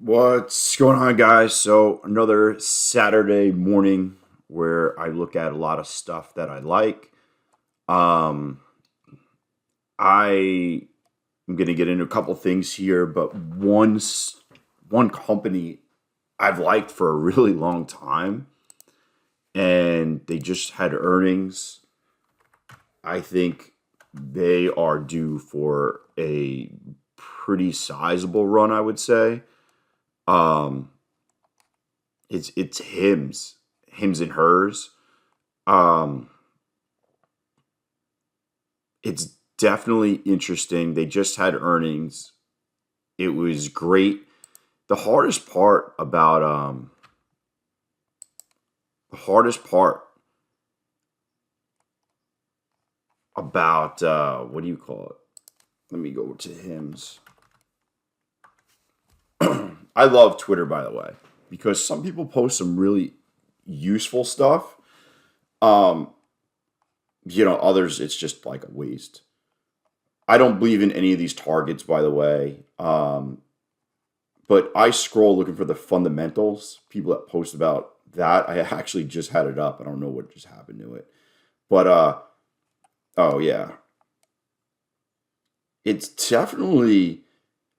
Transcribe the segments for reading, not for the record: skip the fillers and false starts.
What's going on, guys? So, another Saturday morning where I look at a lot of stuff that I like. Um, I am going to get into a couple things here, but one company I've liked for a really long time, and they just had earnings. I think they are due for a pretty sizable run, I would say. Um, it's hymns and hers. Um, it's definitely interesting. They just had earnings. It was great. The hardest part about the hardest part about what do you call it? Let me go to hymns. I love Twitter, by the way, because some people post some really useful stuff. Um, Others it's just like a waste. I don't believe in any of these targets, by the way. But I scroll looking for the fundamentals, people that post about that. I actually just had it up. I don't know what just happened to it. But oh yeah. It's definitely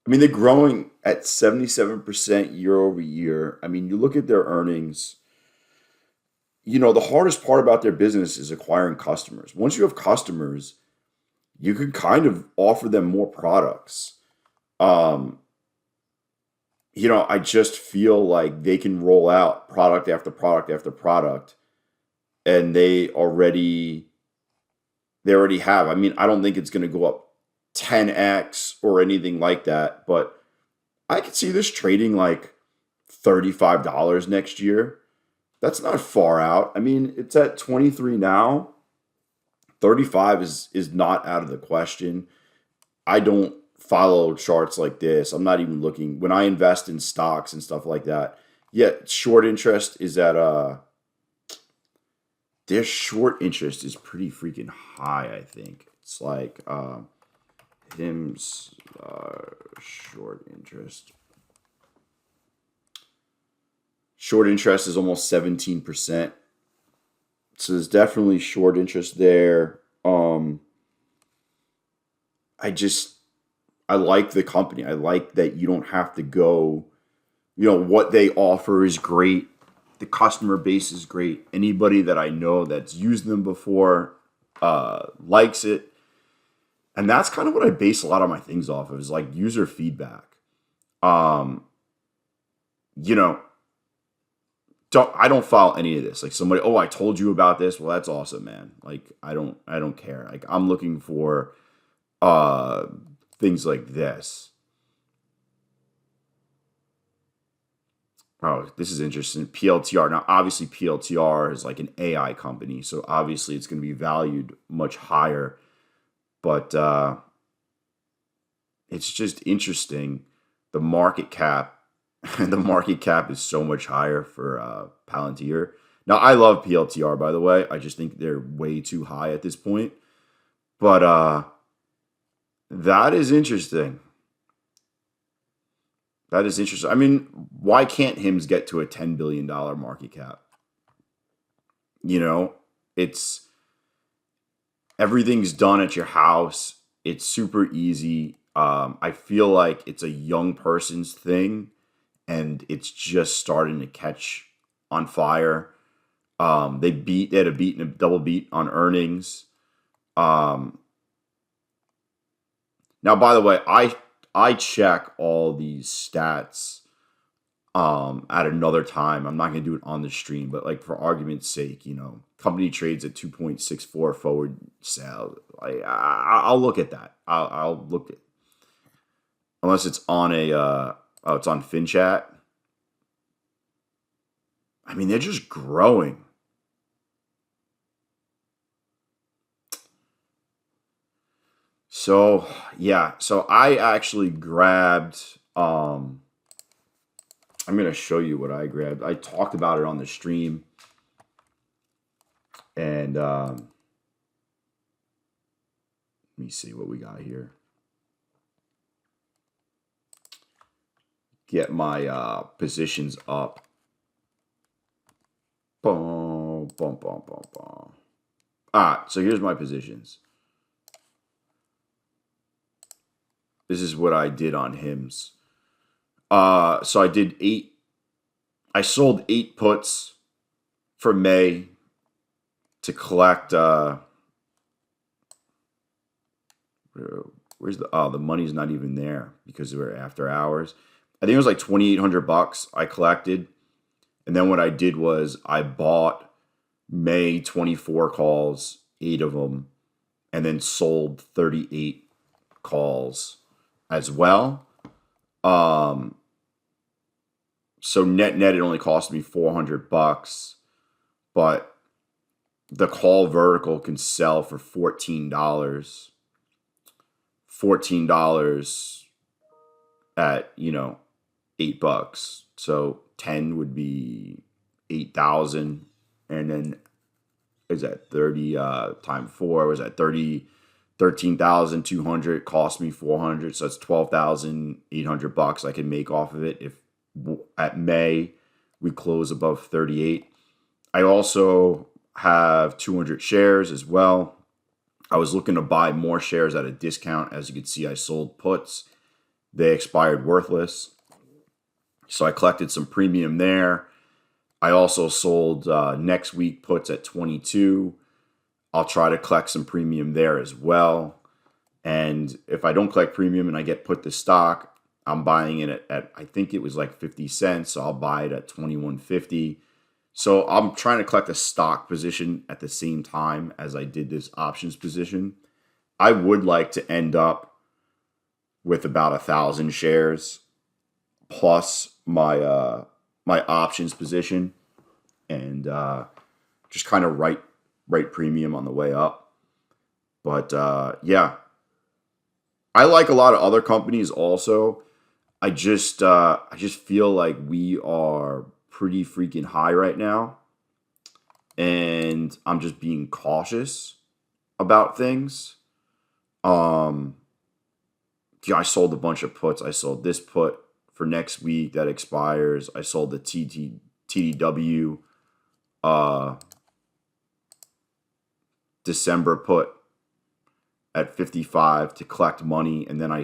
I mean they're growing at 77% year over year. I mean, you look at their earnings, the hardest part about their business is acquiring customers. Once you have customers, you can kind of offer them more products. Um, I just feel like they can roll out product after product after product, and they already have. I mean, I don't think it's going to go up 10x or anything like that, but I could see this trading like $35 next year. That's not far out. I mean, it's at 23 now. 35 is not out of the question. I don't follow charts like this. I'm not even looking when I invest in stocks and stuff like that. Yeah, short interest is at their short interest is pretty freaking high, I think. It's like him's short interest. Short interest is almost 17%. So there's definitely short interest there. I just I like the company. I like that you don't have to go. What they offer is great. The customer base is great. Anybody that I know that's used them before likes it, and that's kind of what I base a lot of my things off of is like user feedback. Um, you know, I don't follow any of this. Like somebody, oh, I told you about this. Well, that's awesome, man. Like I don't care. Like I'm looking for uh things like this. Oh, this is interesting. PLTR. Now, obviously, PLTR is like an AI company, so obviously it's going to be valued much higher. But it's just interesting. The market cap, the market cap is so much higher for Palantir. Now, I love PLTR, by the way. I just think they're way too high at this point. But that is interesting. That is interesting. I mean, why can't Hims get to a $10 billion market cap? You know, it's everything's done at your house. It's super easy. I feel like it's a young person's thing, and it's just starting to catch on fire. They had a double beat on earnings. Um, Now, by the way, I check all these stats at another time. I'm not going to do it on the stream, but like for argument's sake, company trades at 2.64 forward sale. I'll look at that. I'll look at unless it's on it's on FinChat. I mean, they're just growing. So yeah, so I actually grabbed. I'm gonna show you what I grabbed. I talked about it on the stream, and let me see what we got here. get my positions up. Boom, boom, boom, boom, boom. Alright, so here's my positions. This is what I did on HIMS. So I did 8. I sold 8 puts for May to collect. Where's the money's not even there because we're after hours. I think it was like $2,800 I collected. And then what I did was I bought May 24 calls, 8 of them, and then sold 38 calls as well. So net it only cost me $400, but the call vertical can sell for $14. $14 at, $8. So 10 would be 8,000, and then is that 30 times 4 was that 13,200 cost me 400, so that's $12,800 I can make off of it if at May we close above 38. I also have 200 shares as well. I was looking to buy more shares at a discount. As you can see, I sold puts. They expired worthless. So I collected some premium there. I also sold next week puts at 22. I'll try to collect some premium there as well. And if I don't collect premium and I get put to stock, I'm buying it at I think it was like 50 cents. So I'll buy it at 21.50. So I'm trying to collect a stock position at the same time as I did this options position. I would like to end up with about 1,000 shares plus my my options position, and just kind of write premium on the way up. But yeah, I like a lot of other companies also. I just feel like we are pretty freaking high right now, and I'm just being cautious about things. Yeah, I sold a bunch of puts. I sold this put for next week that expires. I sold the TDW December put at 55 to collect money, and then I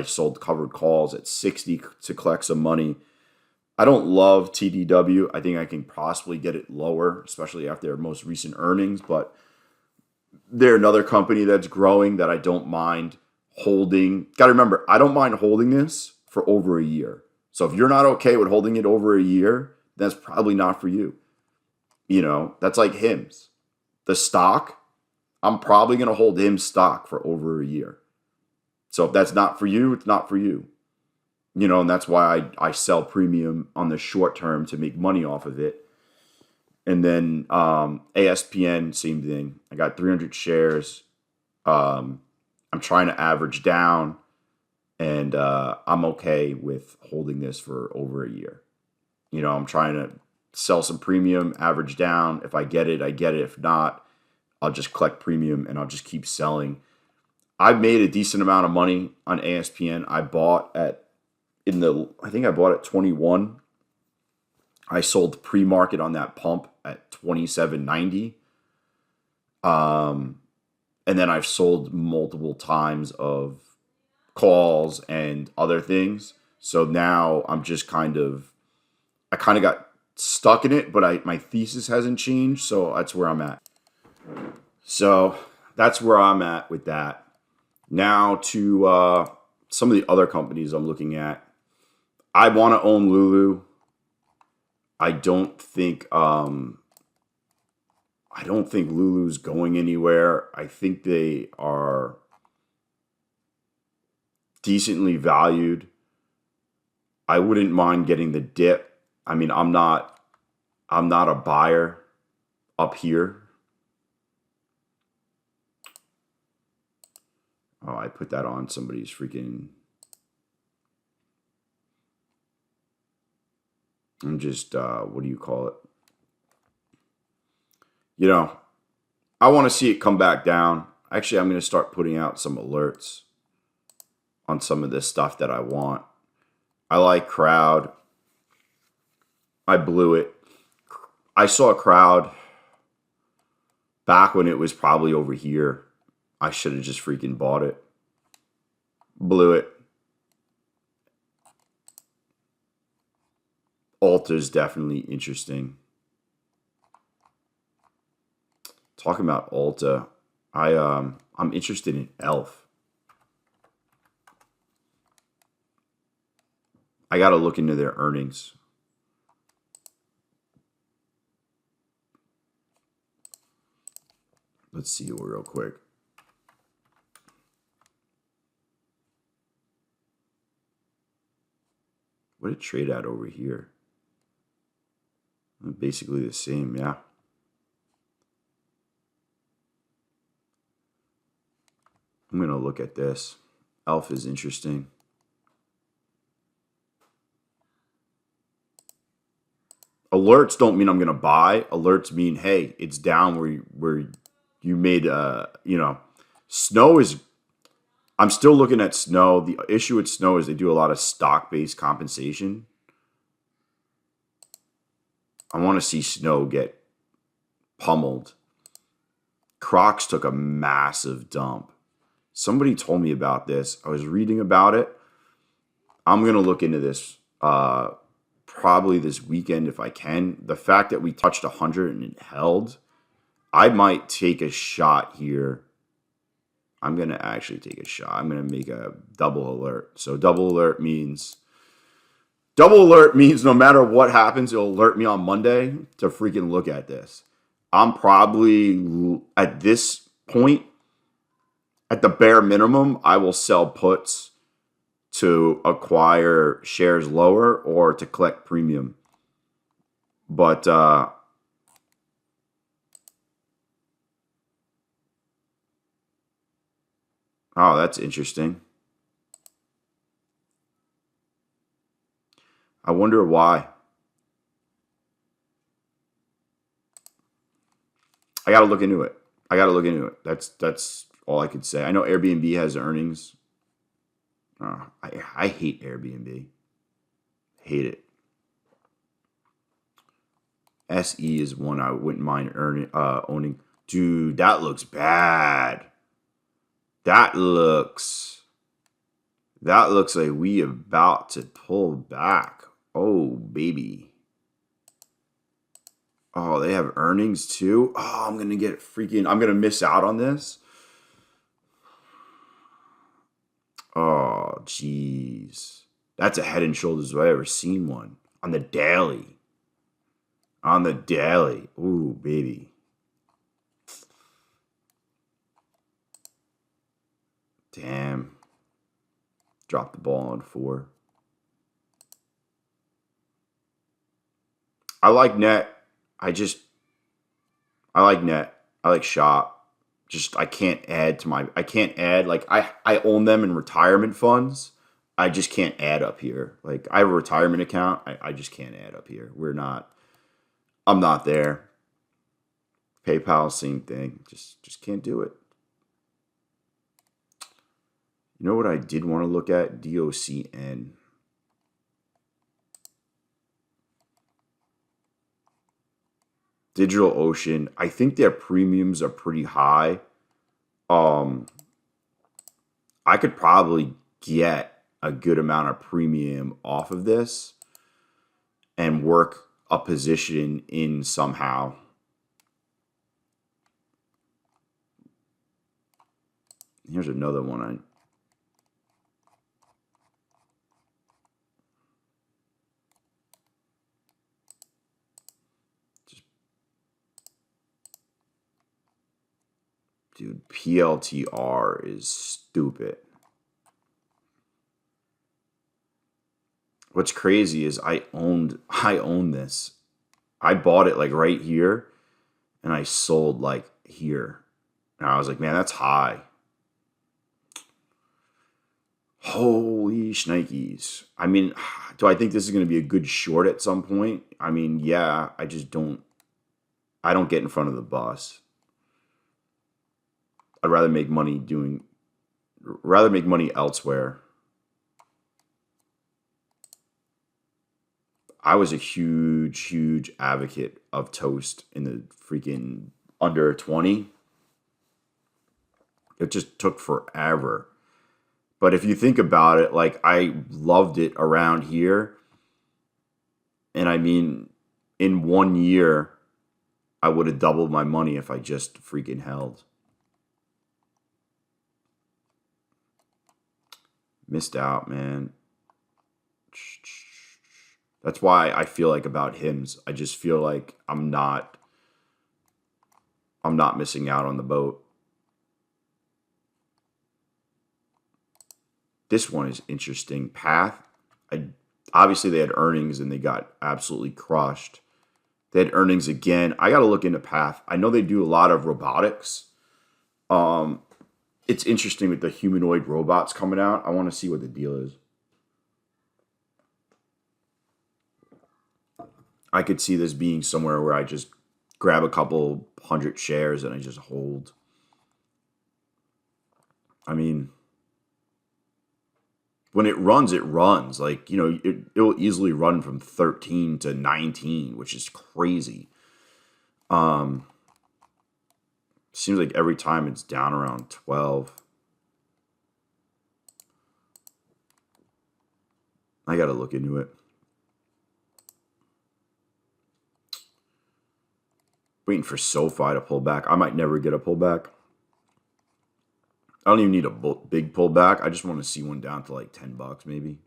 sold covered calls at 60 to collect some money. I don't love TDW. I think I can possibly get it lower, especially after their most recent earnings, but they're another company that's growing that I don't mind holding. Got to remember, I don't mind holding this for over a year. So if you're not okay with holding it over a year, that's probably not for you. That's like HIMS. The stock, I'm probably going to hold HIMS stock for over a year. So if that's not for you, it's not for you. And that's why I sell premium on the short term to make money off of it. And then ASPN, same thing. I got 300 shares. I'm trying to average down, and I'm okay with holding this for over a year. I'm trying to sell some premium, average down. If I get it, I get it. If not, I'll just collect premium and I'll just keep selling. I've made a decent amount of money on ASPN. I bought I think I bought at 21. I sold pre-market on that pump at 27.90. And then I've sold multiple times of calls and other things. So now I'm just I kind of got stuck in it, but my thesis hasn't changed. So that's where I'm at. So that's where I'm at with that. Now to some of the other companies I'm looking at. I want to own Lulu. I don't think Lulu's going anywhere. I think they are decently valued. I wouldn't mind getting the dip. I mean, I'm not a buyer up here. Oh, I put that on somebody's freaking. I'm just what do you call it? I want to see it come back down. Actually, I'm going to start putting out some alerts on some of this stuff that I want. I like crowd. I blew it. I saw a crowd back when it was probably over here. I should have just freaking bought it. Blew it. Alta's definitely interesting. Talking about Alta, I'm interested in Elf. I got to look into their earnings. Let's see real quick. What did it trade at over here? Basically the same, yeah. I'm going to look at this. Elf is interesting. Alerts don't mean I'm going to buy. Alerts mean, hey, it's down where you made, Snow is, I'm still looking at Snow. The issue with Snow is they do a lot of stock-based compensation. I want to see Snow get pummeled. Crocs took a massive dump. Somebody told me about this. I was reading about it. I'm going to look into this probably this weekend if I can. The fact that we touched 100 and it held, I might take a shot here. I'm going to actually take a shot. I'm going to make a double alert. So double alert means no matter what happens, it'll alert me on Monday to freaking look at this. I'm probably at this point, at the bare minimum, I will sell puts to acquire shares lower or to collect premium. But oh, that's interesting. I wonder why. I got to look into it. That's all I could say. I know Airbnb has earnings. I hate Airbnb. Hate it. SE is one I wouldn't mind owning. Dude, that looks bad. That looks like we about to pull back. Oh, baby. Oh, they have earnings too? Oh, I'm going to miss out on this. Oh, jeez. That's a Head and Shoulders if I've ever seen one. On the daily. Ooh, baby. Damn. Dropped the ball on 4. I like net. I like net. I like shop. Just I can't add, like I own them in retirement funds. I just can't add up here. Like I have a retirement account. I just can't add up here. I'm not there. PayPal, same thing. Just can't do it. You know what I did want to look at? DOCN. DigitalOcean. I think their premiums are pretty high. I could probably get a good amount of premium off of this and work a position in somehow. Here's another one. Dude, PLTR is stupid. What's crazy is I own this. I bought it like right here and I sold like here. And I was like, man, that's high. Holy shnikes. I mean, do I think this is going to be a good short at some point? I mean, yeah, I don't get in front of the bus. I'd rather make money elsewhere. I was a huge advocate of toast in the freaking under 20. It just took forever. But if you think about it, like I loved it around here. And I mean, in 1 year, I would have doubled my money if I just freaking held. Missed out, man. That's why I feel like about hymns. I just feel like I'm not missing out on the boat. This one is interesting. Path. Obviously they had earnings and they got absolutely crushed. They had earnings again. I got to look into Path. I know they do a lot of robotics. It's interesting with the humanoid robots coming out. I want to see what the deal is. I could see this being somewhere where I just grab a couple hundred shares and I just hold. I mean, when it runs, it runs. Like, it will easily run from 13 to 19, which is crazy. Seems like every time it's down around 12. I got to look into it. Waiting for SoFi to pull back. I might never get a pullback. I don't even need a big pullback. I just want to see one down to like $10 maybe.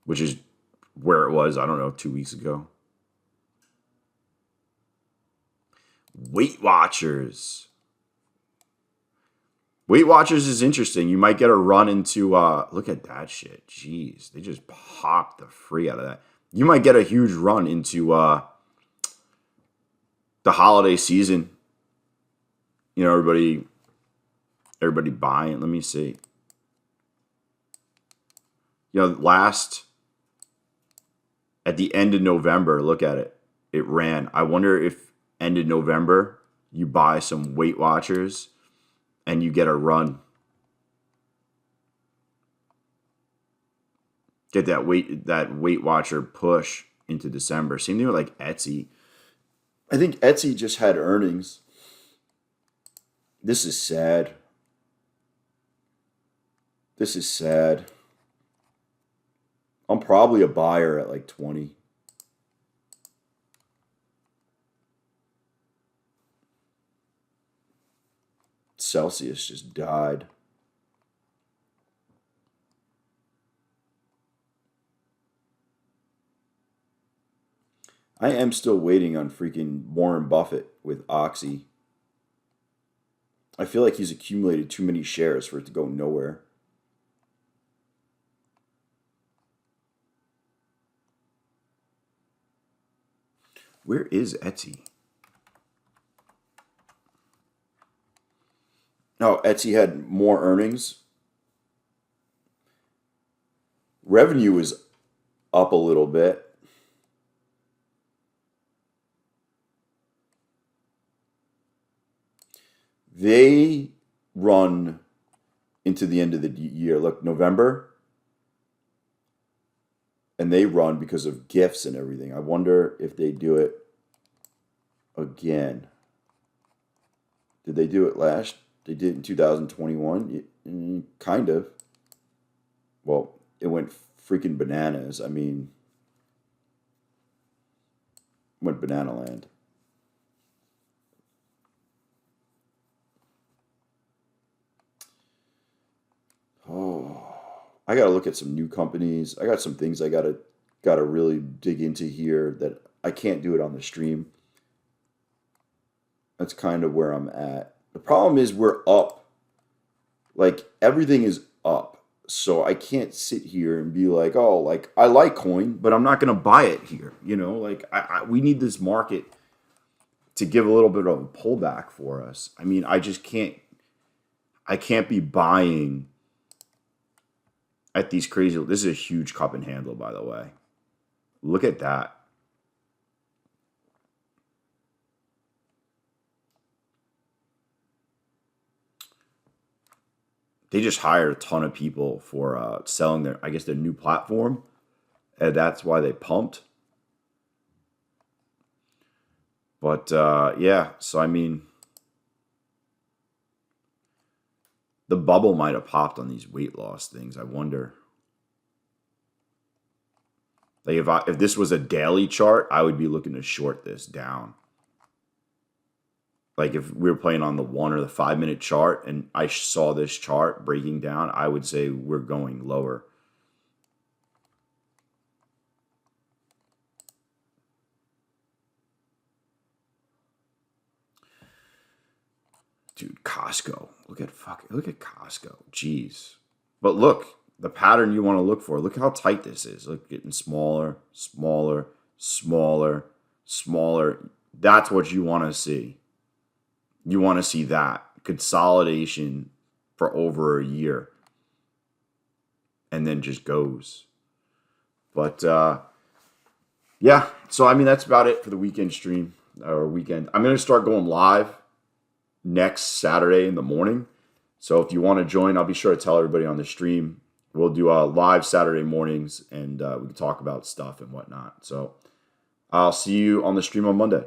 Which is where it was, I don't know, 2 weeks ago. Weight Watchers. Weight Watchers is interesting. You might get a run into, look at that shit. Jeez, they just popped the free out of that. You might get a huge run into the holiday season. Everybody buying. Let me see. At the end of November, look at it. It ran. I wonder if end of November you buy some Weight Watchers and you get a run. Get that Weight Watcher push into December. Same thing with like Etsy. I think Etsy just had earnings. This is sad. This is sad. I'm probably a buyer at like 20. Celsius just died. I am still waiting on freaking Warren Buffett with Oxy. I feel like he's accumulated too many shares for it to go nowhere. Where is Etsy? Oh, Etsy had more earnings. Revenue is up a little bit. They run into the end of the year. Look, November. And they run because of gifts and everything. I wonder if they do it again. Did they do it last? They did in 2021? Kind of. Well, it went freaking bananas. I mean, went banana land. Oh, I got to look at some new companies. I got some things I got to really dig into here that I can't do it on the stream. That's kind of where I'm at. The problem is we're up. Like everything is up. So I can't sit here and be like, "Oh, like I like coin, but I'm not going to buy it here." Like we need this market to give a little bit of a pullback for us. I mean, I can't be buying at these crazy. This is a huge cup and handle, by the way. Look at that. They just hired a ton of people for selling their new platform, and that's why they pumped. But yeah, so I mean, the bubble might have popped on these weight loss things. I wonder. Like if this was a daily chart, I would be looking to short this down. Like if we were playing on the 1 or the 5 minute chart and I saw this chart breaking down, I would say we're going lower. Dude, Costco. Look at Costco. Jeez. But look, the pattern you want to look for. Look how tight this is. Look, getting smaller, smaller, smaller, smaller. That's what you want to see. You want to see that consolidation for over a year and then just goes. But yeah, so I mean that's about it for the weekend stream or weekend. I'm going to start going live next Saturday in the morning. So if you want to join, I'll be sure to tell everybody on the stream. We'll do live Saturday mornings and we can talk about stuff and whatnot. So I'll see you on the stream on Monday.